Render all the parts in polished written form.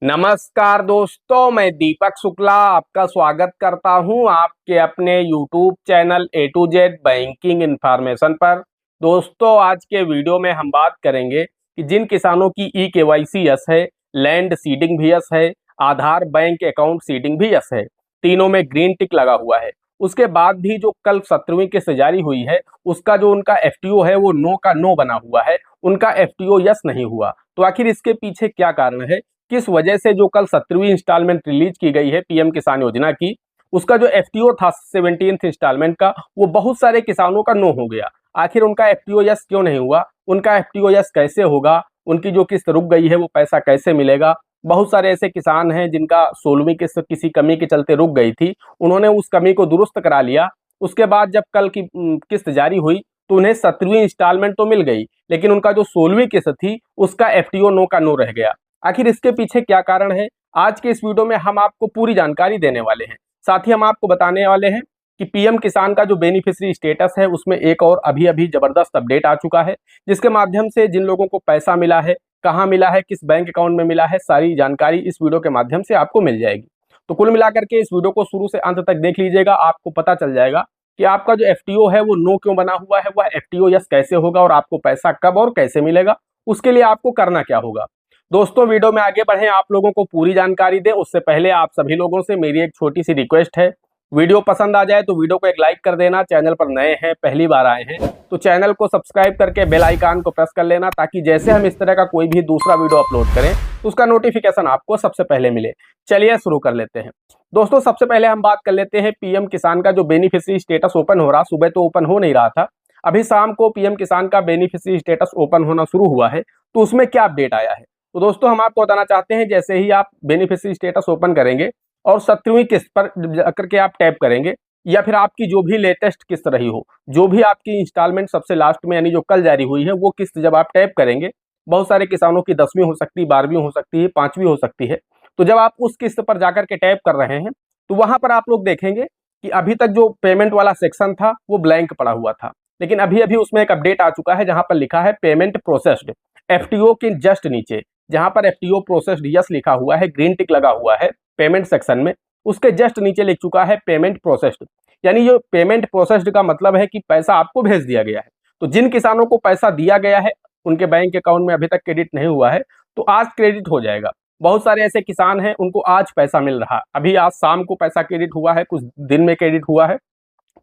नमस्कार दोस्तों, मैं दीपक शुक्ला आपका स्वागत करता हूं आपके अपने YouTube channel A to Z banking information पर। दोस्तों, आज के वीडियो में हम बात करेंगे कि जिन किसानों की ई-केवाईसी यस है, लैंड सीडिंग भी यस है, आधार बैंक अकाउंट सीडिंग भी यस है, तीनों में ग्रीन टिक लगा हुआ है, उसके बाद भी जो कल 17वीं किस्त जारी हुई है उसका जो उनका एफटीओ है वो नो का नो बना हुआ है, उनका एफटीओ यस नहीं हुआ। तो आखिर इसके पीछे क्या कारण है, किस वजह से जो कल 17वीं इंस्टॉलमेंट रिलीज की गई है पीएम किसान योजना की, उसका जो एफटीओ था 17th इंस्टॉलमेंट का, वो बहुत सारे किसानों का नो हो गया। आखिर उनका एफटीओ यस क्यों नहीं हुआ, उनका एफटीओ यस कैसे होगा, उनकी जो किस्त रुक गई है वो पैसा कैसे मिलेगा। बहुत सारे ऐसे किसान हैं जिनका 16वीं किस्त किसी कमी के चलते रुक गई थी, उन्होंने उस कमी को दुरुस्त करा लिया। उसके बाद जब कल की किस्त जारी हुई तो उन्हें 17वीं इंस्टॉलमेंट तो मिल गई, लेकिन उनका जो 16वीं किस्त थी उसका एफटीओ नो का नो रह गया। आखिर इसके पीछे क्या कारण है, आज के इस वीडियो में हम आपको पूरी जानकारी देने वाले हैं। साथ ही हम आपको बताने वाले हैं कि पीएम किसान का जो बेनिफिशियरी स्टेटस है उसमें एक और अभी अभी जबरदस्त अपडेट आ चुका है, जिसके माध्यम से जिन लोगों को पैसा मिला है, कहाँ मिला है, किस बैंक अकाउंट में मिला है, सारी जानकारी इस वीडियो के माध्यम से आपको मिल जाएगी। तो कुल मिलाकर के इस वीडियो को शुरू से अंत तक देख लीजिएगा, आपको पता चल जाएगा कि आपका जो एफटीओ है वो नो क्यों बना हुआ है, वह एफटीओ यस कैसे होगा और आपको पैसा कब और कैसे मिलेगा, उसके लिए आपको करना क्या होगा। दोस्तों, वीडियो में आगे बढ़े, आप लोगों को पूरी जानकारी दे उससे पहले आप सभी लोगों से मेरी एक छोटी सी रिक्वेस्ट है। वीडियो पसंद आ जाए तो वीडियो को एक लाइक कर देना, चैनल पर नए हैं, पहली बार आए हैं तो चैनल को सब्सक्राइब करके बेल आइकन को प्रेस कर लेना, ताकि जैसे हम इस तरह का कोई भी दूसरा वीडियो अपलोड करें तो उसका नोटिफिकेशन आपको सबसे पहले मिले। चलिए शुरू कर लेते हैं। दोस्तों, सबसे पहले हम बात कर लेते हैं पीएम किसान का जो बेनिफिशियरी स्टेटस ओपन हो रहा, सुबह तो ओपन हो नहीं रहा था, अभी शाम को पीएम किसान का बेनिफिशियरी स्टेटस ओपन होना शुरू हुआ है। तो उसमें क्या अपडेट आया है, तो दोस्तों हम आपको बताना चाहते हैं, जैसे ही आप बेनिफिशियरी स्टेटस ओपन करेंगे और 17वीं किस्त पर जाकर के आप टैप करेंगे, या फिर आपकी जो भी लेटेस्ट किस्त रही हो, जो भी आपकी इंस्टॉलमेंट सबसे लास्ट में यानी जो कल जारी हुई है, वो किस्त जब आप टैप करेंगे, बहुत सारे किसानों की 10वीं हो सकती है, 12वीं हो सकती है, 5वीं हो सकती है। तो जब आप उस किस्त पर जाकर के टैप कर रहे हैं तो वहां पर आप लोग देखेंगे कि अभी तक जो पेमेंट वाला सेक्शन था वो ब्लैंक पड़ा हुआ था, लेकिन अभी अभी उसमें एक अपडेट आ चुका है जहां पर लिखा है पेमेंट प्रोसेस्ड। एफटीओ के जस्ट नीचे जहां पर एफटीओ प्रोसेस्ड यस लिखा हुआ है, ग्रीन टिक लगा हुआ है पेमेंट सेक्शन में, उसके जस्ट नीचे लिख चुका है पेमेंट प्रोसेस्ड। यानी ये पेमेंट प्रोसेस्ड का मतलब है कि पैसा आपको भेज दिया गया है। तो जिन किसानों को पैसा दिया गया है उनके बैंक अकाउंट में अभी तक क्रेडिट नहीं हुआ है, तो आज क्रेडिट हो जाएगा। बहुत सारे ऐसे किसान हैं उनको आज पैसा मिल रहा, अभी आज शाम को पैसा क्रेडिट हुआ है, कुछ दिन में क्रेडिट हुआ है।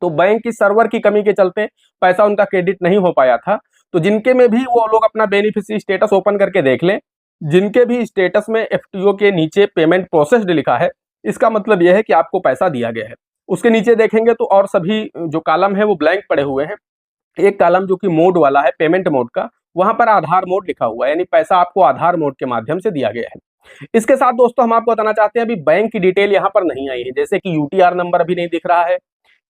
तो बैंक की सर्वर की कमी के चलते पैसा उनका क्रेडिट नहीं हो पाया था। तो जिनके में भी वो लोग अपना बेनिफिशियरी स्टेटस ओपन करके देख लें, जिनके भी स्टेटस में एफटीओ के नीचे पेमेंट प्रोसेस्ड लिखा है, इसका मतलब यह है कि आपको पैसा दिया गया है। उसके नीचे देखेंगे तो और सभी जो कॉलम है वो ब्लैंक पड़े हुए हैं। एक कॉलम जो कि मोड वाला है, पेमेंट मोड का, वहां पर आधार मोड लिखा हुआ है, यानी पैसा आपको आधार मोड के माध्यम से दिया गया है। इसके साथ दोस्तों हम आपको बताना चाहते हैं, अभी बैंक की डिटेल यहाँ पर नहीं आई है, जैसे कि यूटीआर नंबर अभी नहीं दिख रहा है,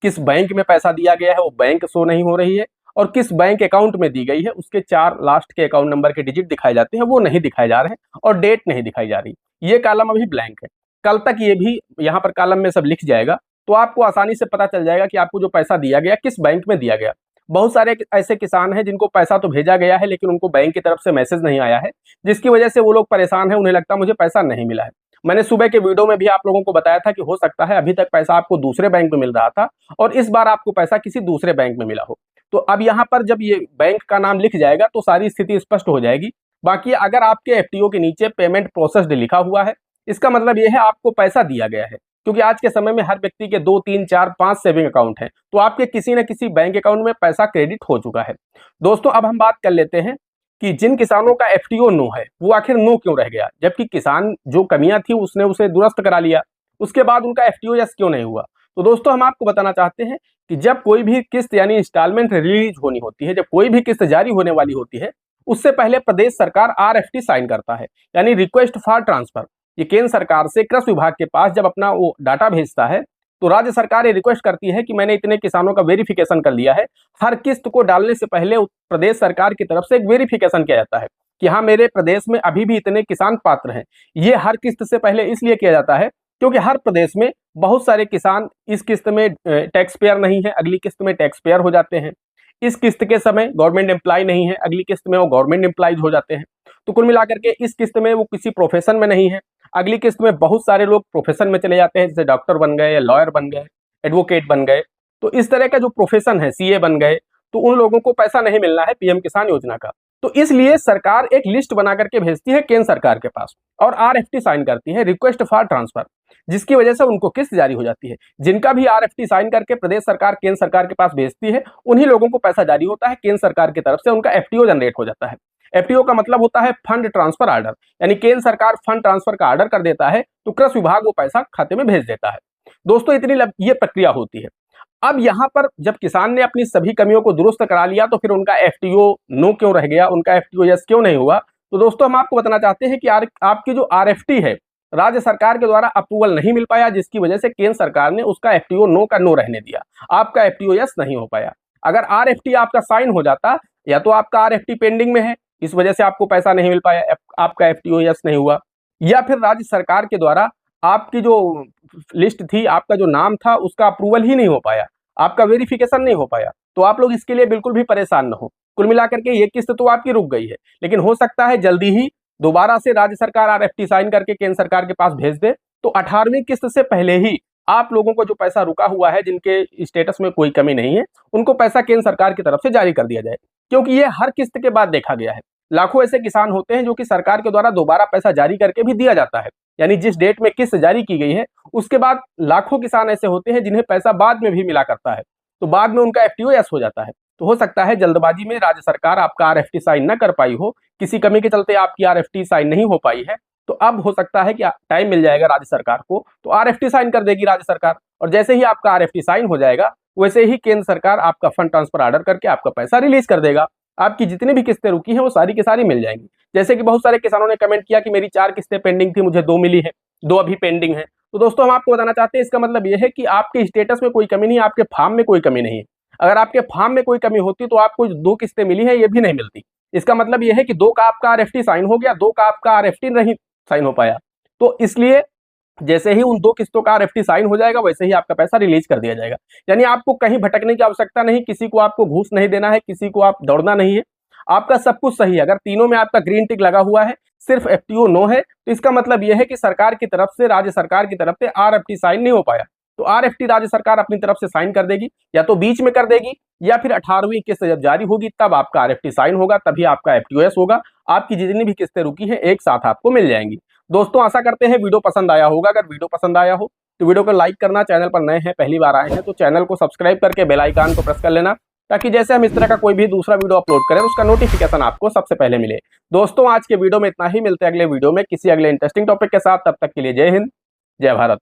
किस बैंक में पैसा दिया गया है वो बैंक शो नहीं हो रही है, और किस बैंक अकाउंट में दी गई है उसके 4 लास्ट के अकाउंट नंबर के डिजिट दिखाए जाते हैं वो नहीं दिखाए जा रहे हैं, और डेट नहीं दिखाई जा रही। ये कॉलम अभी ब्लैंक है, कल तक ये भी यहाँ पर कॉलम में सब लिख जाएगा, तो आपको आसानी से पता चल जाएगा कि आपको जो पैसा दिया गया किस बैंक में दिया गया। बहुत सारे ऐसे किसान हैं जिनको पैसा तो भेजा गया है लेकिन उनको बैंक की तरफ से मैसेज नहीं आया है, जिसकी वजह से वो लोग परेशान हैं, उन्हें लगता है मुझे पैसा नहीं मिला है। मैंने सुबह के वीडियो में भी आप लोगों को बताया था कि हो सकता है अभी तक पैसा आपको दूसरे बैंक में मिल रहा था और इस बार आपको पैसा किसी दूसरे बैंक में मिला हो। तो अब यहाँ पर जब ये बैंक का नाम लिख जाएगा तो सारी स्थिति स्पष्ट हो जाएगी। बाकी अगर आपके एफटीओ के नीचे पेमेंट प्रोसेस्ड लिखा हुआ है, इसका मतलब यह है आपको पैसा दिया गया है, क्योंकि आज के समय में हर व्यक्ति के 2 3 4 5 सेविंग अकाउंट हैं, तो आपके किसी न किसी बैंक अकाउंट में पैसा क्रेडिट हो चुका है। दोस्तों, अब हम बात कर लेते हैं कि जिन किसानों का एफटीओ नो है वो आखिर नो क्यों रह गया, जबकि किसान जो कमियां थी उसने उसे दुरुस्त करा लिया, उसके बाद उनका एफटीओ यस क्यों नहीं हुआ। तो दोस्तों हम आपको बताना चाहते हैं कि जब कोई भी किस्त यानी इंस्टॉलमेंट रिलीज होनी होती है, जब कोई भी किस्त जारी होने वाली होती है, उससे पहले प्रदेश सरकार आरएफटी साइन करता है, यानी रिक्वेस्ट फॉर ट्रांसफर। ये केंद्र सरकार से कृषि विभाग के पास जब अपना वो डाटा भेजता है तो राज्य सरकार ये रिक्वेस्ट करती है कि मैंने इतने किसानों का वेरिफिकेशन कर लिया है। हर किस्त को डालने से पहले प्रदेश सरकार की तरफ से एक वेरिफिकेशन किया जाता है कि हाँ, मेरे प्रदेश में अभी भी इतने किसान पात्र हैं। ये हर किस्त से पहले इसलिए किया जाता है क्योंकि हर प्रदेश में बहुत सारे किसान इस किस्त में टैक्स पेयर नहीं है, अगली किस्त में टैक्स पेयर हो जाते हैं। इस किस्त के समय गवर्नमेंट एम्प्लॉय नहीं है, अगली किस्त में वो गवर्नमेंट एम्प्लॉयज हो जाते हैं। तो कुल मिलाकर के इस किस्त में वो किसी प्रोफेशन में नहीं है, अगली किस्त में बहुत सारे लोग प्रोफेशन में चले जाते हैं, जैसे डॉक्टर बन गए या लॉयर बन गए, एडवोकेट बन गए। तो इस तरह का जो प्रोफेशन है, सीए बन गए, तो उन लोगों को पैसा नहीं मिलना है पीएम किसान योजना का। तो इसलिए सरकार एक लिस्ट बना करके भेजती है केंद्र सरकार के पास और आरएफटी साइन करती है, रिक्वेस्ट फॉर ट्रांसफर, जिसकी वजह से उनको किस्त जारी हो जाती है। जिनका भी आरएफटी साइन करके प्रदेश सरकार केंद्र सरकार के पास भेजती है, उन्हीं लोगों को पैसा जारी होता है केंद्र सरकार की तरफ से, उनका एफटीओ जनरेट हो जाता है। एफटीओ का मतलब होता है फंड ट्रांसफर ऑर्डर, यानी केंद्र सरकार फंड ट्रांसफर का ऑर्डर कर देता है तो कृषि विभाग वो पैसा खाते में भेज देता है। दोस्तों इतनी ये प्रक्रिया होती है। अब यहाँ पर जब किसान ने अपनी सभी कमियों को दुरुस्त करा लिया तो फिर उनका एफटीओ नो क्यों रह गया, उनका एफटीओ यस क्यों नहीं हुआ? तो दोस्तों हम आपको बताना चाहते हैं कि आपकी जो आरएफटी है, राज्य सरकार के द्वारा अप्रूवल नहीं मिल पाया, जिसकी वजह से केंद्र सरकार ने उसका एफटीओ नो का नो रहने दिया, आपका एफटीओ यस नहीं हो पाया। अगर आरएफटी आपका साइन हो जाता, या तो आपका आरएफटी पेंडिंग में है, इस वजह से आपको पैसा नहीं मिल पाया, आपका एफटीओ यस नहीं हुआ, या फिर राज्य सरकार के द्वारा आपकी जो लिस्ट थी, आपका जो नाम था, उसका अप्रूवल ही नहीं हो पाया, आपका वेरिफिकेशन नहीं हो पाया। तो आप लोग इसके लिए बिल्कुल भी परेशान न हो। कुल मिलाकर के ये किस्त तो आपकी रुक गई है, लेकिन हो सकता है जल्दी ही दोबारा से राज्य सरकार आरएफटी साइन करके केंद्र सरकार के पास भेज दे, तो 18वीं किस्त से पहले ही आप लोगों को जो पैसा रुका हुआ है, जिनके स्टेटस में कोई कमी नहीं है, उनको पैसा केंद्र सरकार की तरफ से जारी कर दिया जाए। क्योंकि ये हर किस्त के बाद देखा गया है। लाखों ऐसे किसान होते हैं जो कि सरकार के द्वारा दोबारा पैसा जारी करके भी दिया जाता है, यानी जिस डेट में किस्त जारी की गई है उसके बाद लाखों किसान ऐसे होते हैं जिन्हें पैसा बाद में भी मिला करता है, तो बाद में उनका एफटीओ यस हो जाता है। तो हो सकता है जल्दबाजी में राज्य सरकार आपका आरएफटी साइन न कर पाई हो, किसी कमी के चलते आपकी आरएफटी साइन नहीं हो पाई है, तो अब हो सकता है कि टाइम मिल जाएगा राज्य सरकार को, तो आरएफटी साइन कर देगी राज्य सरकार, और जैसे ही आपका आरएफटी साइन हो जाएगा वैसे ही केंद्र सरकार आपका फंड ट्रांसफर ऑर्डर करके आपका पैसा रिलीज कर देगा। आपकी जितनी भी किस्तें रुकी हैं वो सारी की सारी मिल जाएंगी। जैसे कि बहुत सारे किसानों ने कमेंट किया कि मेरी 4 किस्तें पेंडिंग थी, मुझे 2 मिली है, 2 अभी पेंडिंग है। तो दोस्तों हम आपको बताना चाहते हैं, इसका मतलब यह है कि आपके स्टेटस में कोई कमी नहीं है, आपके फार्म में कोई कमी नहीं है। अगर आपके फार्म में कोई कमी होती तो आपको 2 किस्तें मिली है ये भी नहीं मिलती। इसका मतलब यह है कि 2 का आपका आरएफटी साइन हो गया, 2 का आपका आरएफटी नहीं साइन हो पाया। तो इसलिए जैसे ही उन 2 किस्तों का आरएफटी साइन हो जाएगा वैसे ही आपका पैसा रिलीज कर दिया जाएगा। यानी आपको कहीं भटकने की आवश्यकता नहीं, किसी को आपको घूस नहीं देना है, किसी को आप दौड़ना नहीं है, आपका सब कुछ सही है। अगर तीनों में आपका ग्रीन टिक लगा हुआ है, सिर्फ एफटीओ नो है, तो इसका मतलब यह है कि सरकार की तरफ से, राज्य सरकार की तरफ से आरएफटी साइन नहीं हो पाया। तो आरएफटी राज्य सरकार अपनी तरफ से साइन कर देगी, या तो बीच में कर देगी, या फिर 18वीं किस्त जब जारी होगी तब आपका आरएफटी साइन होगा, तभी आपका एफटीओ यस होगा। आपकी जितनी भी किस्तें रुकी हैं एक साथ आपको मिल जाएंगी। दोस्तों आशा करते हैं वीडियो पसंद आया होगा। अगर वीडियो पसंद आया हो तो वीडियो को लाइक करना, चैनल पर नए हैं, पहली बार आए हैं तो चैनल को सब्सक्राइब करके बेल आइकन को प्रेस कर लेना, ताकि जैसे हम इस तरह का कोई भी दूसरा वीडियो अपलोड करें उसका नोटिफिकेशन आपको सबसे पहले मिले। दोस्तों आज के वीडियो में इतना ही, मिलते हैं अगले वीडियो में किसी अगले इंटरेस्टिंग टॉपिक के साथ। तब तक के लिए जय हिंद, जय भारत।